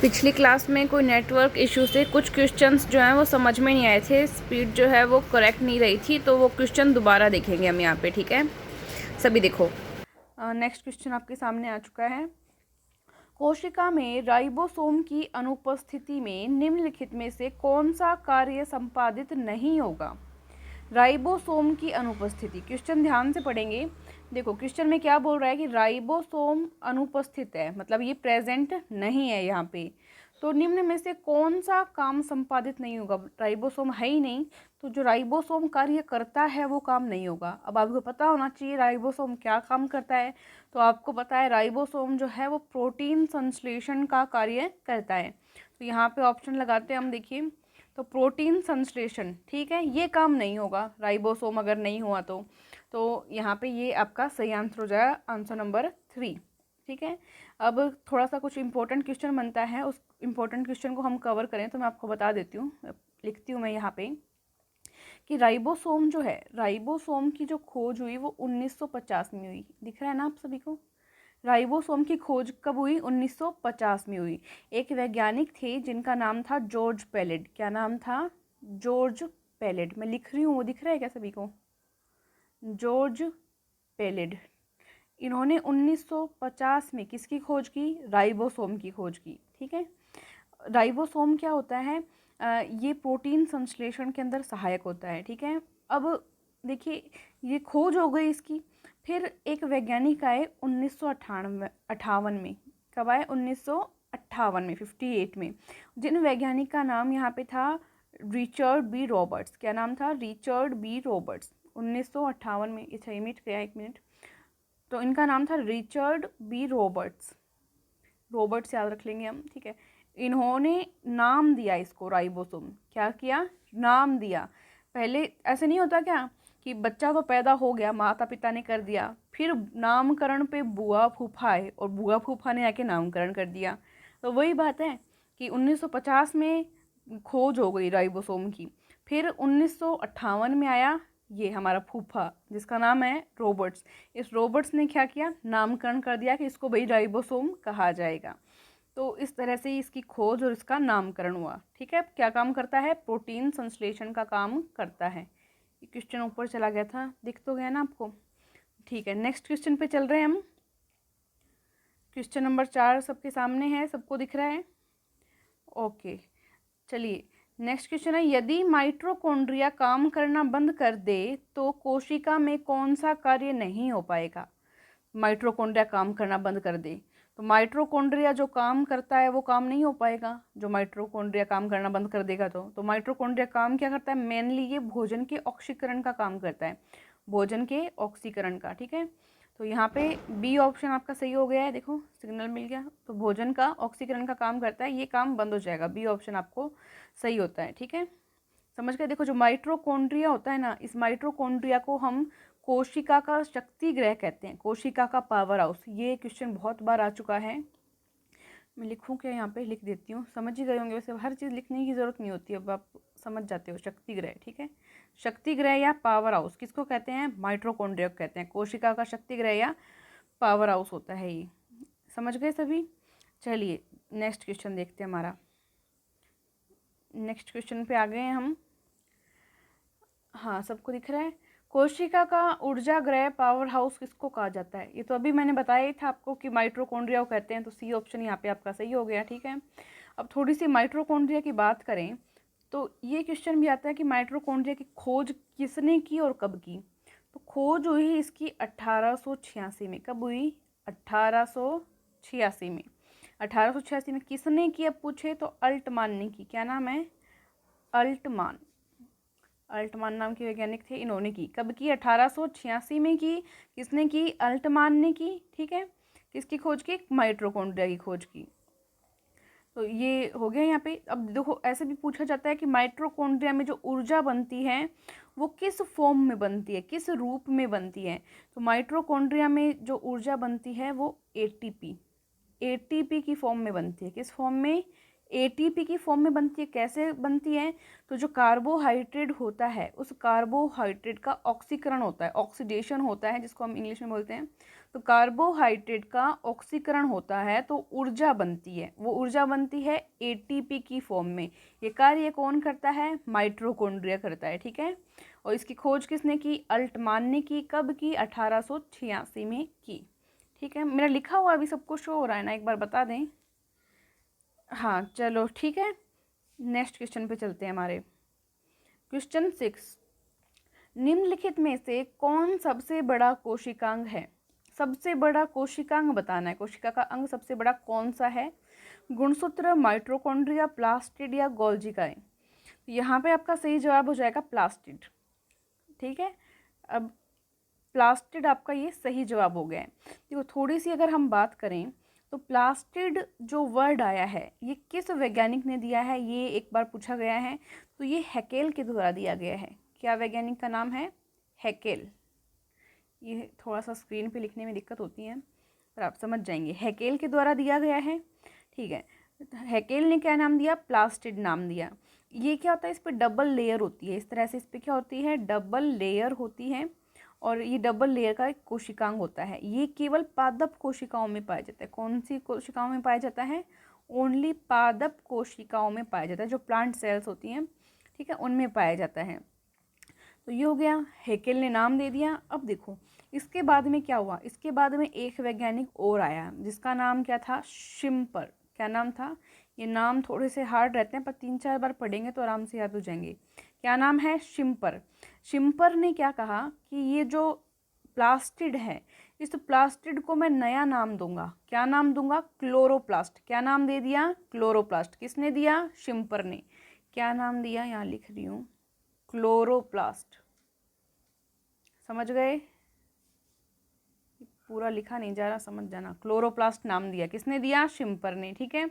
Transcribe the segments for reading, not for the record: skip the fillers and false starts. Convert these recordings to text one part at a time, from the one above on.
पिछली क्लास में कोई नेटवर्क इशू से कुछ क्वेश्चंस जो हैं वो समझ में नहीं आए थे, स्पीड जो है वो करेक्ट नहीं रही थी, तो वो क्वेश्चन दोबारा देखेंगे हम यहाँ पे। ठीक है, सभी देखो। नेक्स्ट क्वेश्चन आपके सामने आ चुका है। कोशिका में राइबोसोम की अनुपस्थिति में निम्नलिखित में से कौन सा कार्य संपादित नहीं होगा? राइबोसोम की अनुपस्थिति, क्वेश्चन ध्यान से पढ़ेंगे। देखो क्वेश्चन में क्या बोल रहा है कि राइबोसोम अनुपस्थित है, मतलब ये प्रेजेंट नहीं है यहाँ पे। तो निम्न में से कौन सा काम संपादित नहीं होगा? राइबोसोम है ही नहीं, तो जो राइबोसोम कार्य करता है वो काम नहीं होगा। अब आपको पता होना चाहिए राइबोसोम क्या काम करता है। तो आपको पता है राइबोसोम जो है वो प्रोटीन संश्लेषण का कार्य करता है। तो यहाँ पे ऑप्शन लगाते हैं हम, देखिए। तो प्रोटीन संश्लेषण, ठीक है, ये काम नहीं होगा राइबोसोम अगर नहीं हुआ तो यहाँ पे ये आपका सही आंसर हो जाएगा, आंसर नंबर 3। ठीक है, अब थोड़ा सा कुछ इंपॉर्टेंट क्वेश्चन बनता है, उस इंपॉर्टेंट क्वेश्चन को हम कवर करें तो मैं आपको बता देती हूँ। लिखती हूँ मैं यहाँ पे कि राइबोसोम जो है, राइबोसोम की जो खोज हुई वो 1950 में हुई। दिख रहा है ना आप सभी को? राइबोसोम की खोज कब हुई? 1950 में हुई। एक वैज्ञानिक थे जिनका नाम था जॉर्ज पेलेट। क्या नाम था? George Palade. मैं लिख रही हूँ, वो दिख रहा है क्या सभी को? George Palade. इन्होंने 1950 में किसकी खोज की? राइबोसोम की खोज की। ठीक है, राइबोसोम क्या होता है? ये प्रोटीन संश्लेषण के अंदर सहायक होता है। ठीक है, अब देखिए ये खोज हो गई इसकी। फिर एक वैज्ञानिक आए 1958 में। कब आए? 1958 में, 58 में। जिन वैज्ञानिक का नाम यहाँ पे था रिचर्ड बी रॉबर्ट्स। क्या नाम था? Richard B Roberts. 1958 में, अच्छा ये मिट गया, 1 मिनट। तो इनका नाम था रिचर्ड बी रॉबर्ट्स। रॉबर्ट्स याद रख लेंगे हम। ठीक है, इन्होंने नाम दिया इसको राइबोसोम। क्या किया? नाम दिया। पहले ऐसे नहीं होता क्या कि बच्चा तो पैदा हो गया, माता पिता ने कर दिया, फिर नामकरण पे बुआ फूफा आए और बुआ फूफा ने आके नामकरण कर दिया। तो वही बात है कि 1950 में खोज हो गई राइबोसोम की। फिर 1958 में आया ये हमारा फूफा जिसका नाम है रॉबर्ट्स। इस रॉबर्ट्स ने क्या किया? नामकरण कर दिया कि इसको भाई राइबोसोम कहा जाएगा। तो इस तरह से इसकी खोज और इसका नामकरण हुआ। ठीक है, क्या काम करता है? प्रोटीन संश्लेषण का काम करता है। ये क्वेश्चन ऊपर चला गया था, दिख तो गया ना आपको? ठीक है, नेक्स्ट क्वेश्चन पे चल रहे हैं हम। क्वेश्चन नंबर 4 सबके सामने है, सबको दिख रहा है? ओके, चलिए नेक्स्ट क्वेश्चन है, यदि माइटोकॉन्ड्रिया काम करना बंद कर दे तो कोशिका में कौन सा कार्य नहीं हो पाएगा? माइटोकॉन्ड्रिया काम करना बंद कर दे तो माइटोकॉन्ड्रिया जो काम करता है वो काम नहीं हो पाएगा। जो माइटोकॉन्ड्रिया काम करना बंद कर देगा तो माइटोकॉन्ड्रिया काम क्या करता है? मेनली ये भोजन के ऑक्सीकरण का काम करता है, भोजन के ऑक्सीकरण का। ठीक है, तो यहाँ पे बी ऑप्शन आपका सही हो गया है। देखो सिग्नल मिल गया, तो भोजन का ऑक्सीकरण का काम करता है, ये काम बंद हो जाएगा। बी ऑप्शन आपको सही होता है। ठीक है, समझ गए? देखो जो माइटोकॉन्ड्रिया होता है ना, इस माइटोकॉन्ड्रिया को हम कोशिका का शक्ति ग्रह कहते हैं, कोशिका का पावर हाउस। ये क्वेश्चन बहुत बार आ चुका है। मैं लिखूं क्या? यहाँ पे लिख देती हूँ, समझ ही गए होंगे। वैसे हर चीज़ लिखने की ज़रूरत नहीं होती, अब आप समझ जाते हो। शक्ति ग्रह, ठीक है, शक्ति ग्रह या पावर हाउस किसको कहते हैं? माइटोकॉन्ड्रिया को कहते हैं। कोशिका का शक्ति ग्रह या पावर हाउस होता है ये। समझ गए सभी? चलिए नेक्स्ट क्वेश्चन देखते हैं हमारा। नेक्स्ट क्वेश्चन पे आ गए हैं हम। हाँ, सबको दिख रहा है? कोशिका का ऊर्जा ग्रह पावर हाउस किसको कहा जाता है? ये तो अभी मैंने बताया ही था आपको कि माइटोकॉन्ड्रिया को कहते हैं, तो सी ऑप्शन यहाँ पे आपका सही हो गया। ठीक है, अब थोड़ी सी माइटोकॉन्ड्रिया की बात करें तो ये क्वेश्चन भी आता है कि माइटोकॉन्ड्रिया की खोज किसने की और कब की? तो खोज हुई इसकी 1886 में। कब हुई? 1886 में। 1886 में किसने की? अब पूछे तो अल्टमान ने की। क्या नाम है? अल्टमान। अल्टमान नाम के वैज्ञानिक थे, इन्होंने की। कब की? 1886 में की। किसने की? अल्टमान ने की। ठीक है, किसकी खोज की? माइटोकॉन्ड्रिया की खोज की। तो ये हो गया यहाँ पे। अब देखो ऐसे भी पूछा जाता है कि माइटोकॉन्ड्रिया में जो ऊर्जा बनती है वो किस फॉर्म में बनती है, किस रूप में बनती है? तो माइटोकॉन्ड्रिया में जो ऊर्जा बनती है वो एटीपी, एटीपी की फॉर्म में बनती है। किस फॉर्म में? एटीपी की फॉर्म में बनती है। कैसे बनती है? तो जो कार्बोहाइड्रेट होता है उस कार्बोहाइड्रेट का ऑक्सीकरण होता है, ऑक्सीडेशन होता है जिसको हम इंग्लिश में बोलते हैं। तो कार्बोहाइड्रेट का ऑक्सीकरण होता है तो ऊर्जा बनती है। वो ऊर्जा बनती है एटीपी की फॉर्म में। ये कार्य कौन करता है? माइटोकॉन्ड्रिया करता है, ठीक है। और इसकी खोज किसने की? अल्टमान ने की। कब की? 1886 में की, ठीक है। मेरा लिखा हुआ अभी सब कुछ शो हो रहा है ना, एक बार बता दें। हाँ चलो ठीक है, नेक्स्ट क्वेश्चन पे चलते हैं हमारे। क्वेश्चन 6, निम्नलिखित में से कौन सबसे बड़ा कोशिकांग है? सबसे बड़ा कोशिकांग बताना है। कोशिका का अंग सबसे बड़ा कौन सा है? गुणसूत्र, माइटोकॉन्ड्रिया, प्लास्टिड या गोल्जिकाएं? यहाँ पे आपका सही जवाब हो जाएगा प्लास्टिड, ठीक है। अब प्लास्टिड आपका ये सही जवाब हो गया है। देखो थोड़ी सी अगर हम बात करें तो प्लास्टिड जो वर्ड आया है ये किस वैज्ञानिक ने दिया है, ये एक बार पूछा गया है। तो ये हैकेल के द्वारा दिया गया है। क्या वैज्ञानिक का नाम है? हैकेल। ये थोड़ा सा स्क्रीन पे लिखने में दिक्कत होती है पर आप समझ जाएंगे। हैकेल के द्वारा दिया गया है, ठीक है। हैकेल ने क्या नाम दिया? प्लास्टिड नाम दिया। ये क्या होता है? इस पर डबल लेयर होती है, इस तरह से इस पर क्या होती है? डबल लेयर होती है। और ये डबल लेयर का एक कोशिकांग होता है। ये केवल पादप कोशिकाओं में पाया जाता है। कौन सी कोशिकाओं में पाया जाता है? ओनली पादप कोशिकाओं में पाया जाता है, जो प्लांट सेल्स होती हैं, ठीक है, उनमें पाया जाता है। तो ये हो गया, हैकेल ने नाम दे दिया। अब देखो इसके बाद में क्या हुआ। इसके बाद में एक वैज्ञानिक और आया जिसका नाम क्या था? शिम्पर। क्या नाम था? ये नाम थोड़े से हार्ड रहते हैं पर 3-4 बार पढ़ेंगे तो आराम से याद हो जाएंगे। क्या नाम है? शिम्पर। शिम्पर ने क्या कहा कि ये जो प्लास्टिड है, इस प्लास्टिड को मैं नया नाम दूंगा। क्या नाम दूंगा? क्लोरोप्लास्ट। क्या नाम दे दिया? क्लोरोप्लास्ट। किसने दिया? शिम्पर ने। क्या नाम दिया? यहाँ लिख रही हूँ, क्लोरोप्लास्ट। समझ गए? पूरा लिखा नहीं जा रहा, समझ जाना। क्लोरोप्लास्ट नाम दिया। किसने दिया? शिम्पर ने, ठीक है।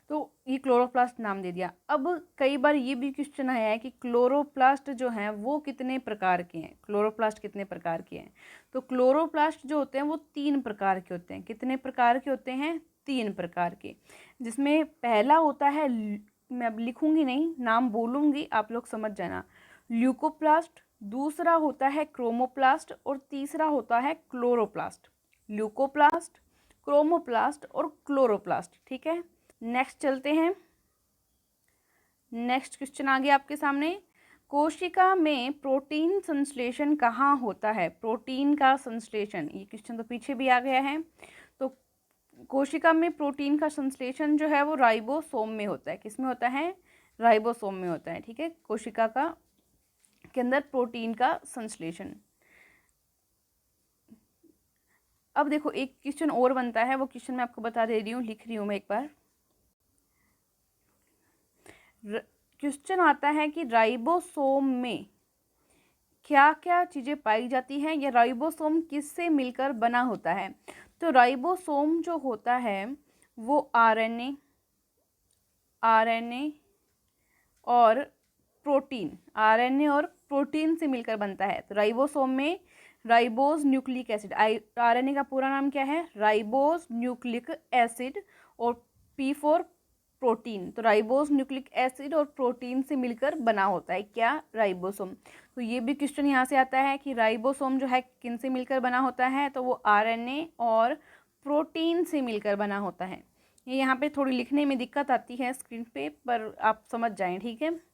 तो ये क्लोरोप्लास्ट नाम दे दिया। अब कई बार ये भी क्वेश्चन आया है कि क्लोरोप्लास्ट जो हैं वो कितने प्रकार के हैं? क्लोरोप्लास्ट कितने प्रकार के हैं? तो क्लोरोप्लास्ट जो होते हैं वो 3 प्रकार के होते हैं। कितने प्रकार के होते हैं? 3 प्रकार के। जिसमें पहला होता है, मैं अब लिखूंगी नहीं, नाम बोलूंगी, आप लोग समझ जाना। ल्यूकोप्लास्ट, दूसरा होता है क्रोमोप्लास्ट और तीसरा होता है क्लोरोप्लास्ट। ल्यूकोप्लास्ट, क्रोमोप्लास्ट और क्लोरोप्लास्ट, ठीक है। नेक्स्ट चलते हैं। नेक्स्ट क्वेश्चन आ गया आपके सामने। कोशिका में प्रोटीन संश्लेषण कहाँ होता है? प्रोटीन का संश्लेषण, ये क्वेश्चन तो पीछे भी आ गया है। तो कोशिका में प्रोटीन का संश्लेषण जो है वो राइबोसोम में होता है। किस में होता है? राइबोसोम में होता है, ठीक है। कोशिका का के अंदर प्रोटीन का संश्लेषण। अब देखो एक क्वेश्चन और बनता है, वो क्वेश्चन मैं आपको बता दे रही हूँ, लिख रही हूँ मैं एक बार। क्वेश्चन आता है कि राइबोसोम में क्या क्या चीज़ें पाई जाती हैं, या राइबोसोम किससे मिलकर बना होता है? तो राइबोसोम जो होता है वो आरएनए और प्रोटीन से मिलकर बनता है। तो राइबोसोम में राइबोज न्यूक्लिक एसिड, आरएनए का पूरा नाम क्या है? राइबोज न्यूक्लिक एसिड, और पी फॉर प्रोटीन। तो राइबोज न्यूक्लिक एसिड और प्रोटीन से मिलकर बना होता है क्या? राइबोसोम। तो ये भी क्वेश्चन यहाँ से आता है कि राइबोसोम जो है किन से मिलकर बना होता है? तो वो आरएनए और प्रोटीन से मिलकर बना होता है। ये यहाँ पे थोड़ी लिखने में दिक्कत आती है स्क्रीन पे, पर आप समझ जाएं, ठीक है।